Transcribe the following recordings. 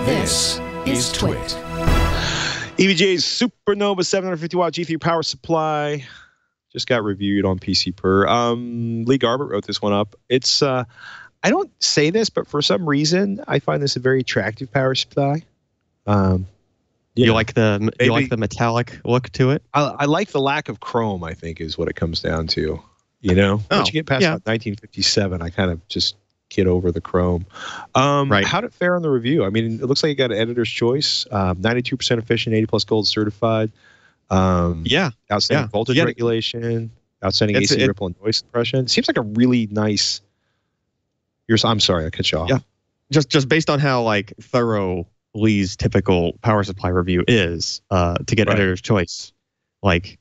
This is TWiT. EVGA SuperNOVA 750W G3 power supply just got reviewed on PC Per. Lee Garbutt wrote this one up. It's I don't say this, but for some reason I find this a very attractive power supply. You like the metallic look to it? I like the lack of chrome, I think, is what it comes down to. You know, once you get past 1957, I kind of just get over the chrome. Right. How'd it fare on the review? I mean, it looks like it got an editor's choice, 92% efficient, 80 plus gold certified. Outstanding voltage regulation, outstanding AC ripple and noise suppression. It seems like a really nice. I'm sorry, I cut you off. Yeah, just based on how like thorough Lee's typical power supply review is, to get editor's choice, like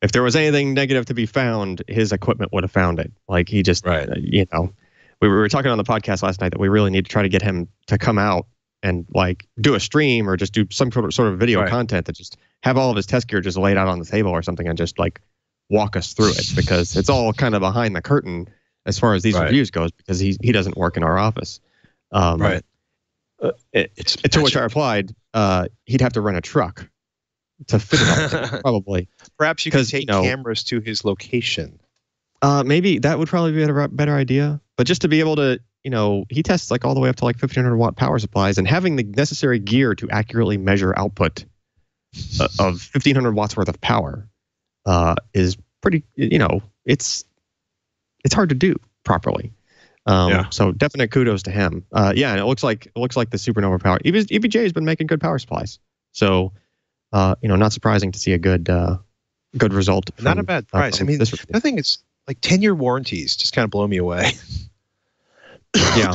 if there was anything negative to be found, his equipment would have found it. Like he just, you know. We were talking on the podcast last night that we really need to try to get him to come out and like do a stream or just do some sort of video content that just have all of his test gear just laid out on the table or something and just like walk us through it, because it's all kind of behind the curtain as far as these reviews goes, because he doesn't work in our office. To which I replied, he'd have to rent a truck to fit it all, probably. Perhaps you could take cameras to his location. Maybe that would probably be a better idea. But just to be able to, he tests like all the way up to like 1500 watt power supplies, and having the necessary gear to accurately measure output of 1500 watts worth of power is pretty, it's hard to do properly. So definite kudos to him. And it looks like the SuperNOVA power. EVGA has been making good power supplies. So, not surprising to see a good result. Not a bad price. I mean, the thing is, like 10-year warranties just kind of blow me away. Yeah.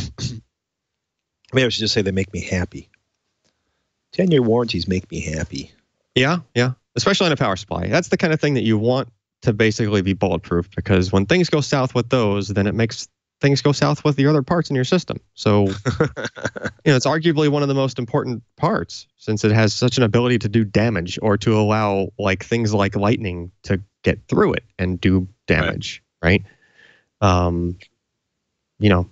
Maybe I should just say they make me happy. 10-year warranties make me happy. Yeah. Especially on a power supply. That's the kind of thing that you want to basically be bulletproof, because when things go south with those, then it makes things go south with the other parts in your system. So, it's arguably one of the most important parts, since it has such an ability to do damage or to allow like things like lightning to get through it and do damage, right?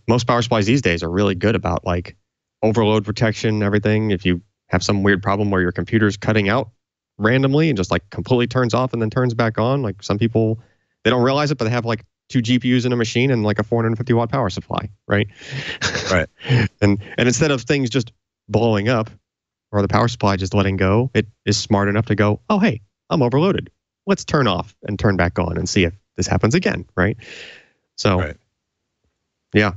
Most power supplies these days are really good about like overload protection and everything. If you have some weird problem where your computer's cutting out randomly and just like completely turns off and then turns back on, like some people, they don't realize it, but they have like 2 GPUs in a machine and like a 450 watt power supply, right? Right. and instead of things just blowing up or the power supply just letting go, it is smart enough to go, oh, hey, I'm overloaded. Let's turn off and turn back on and see if this happens again, right? So, yeah,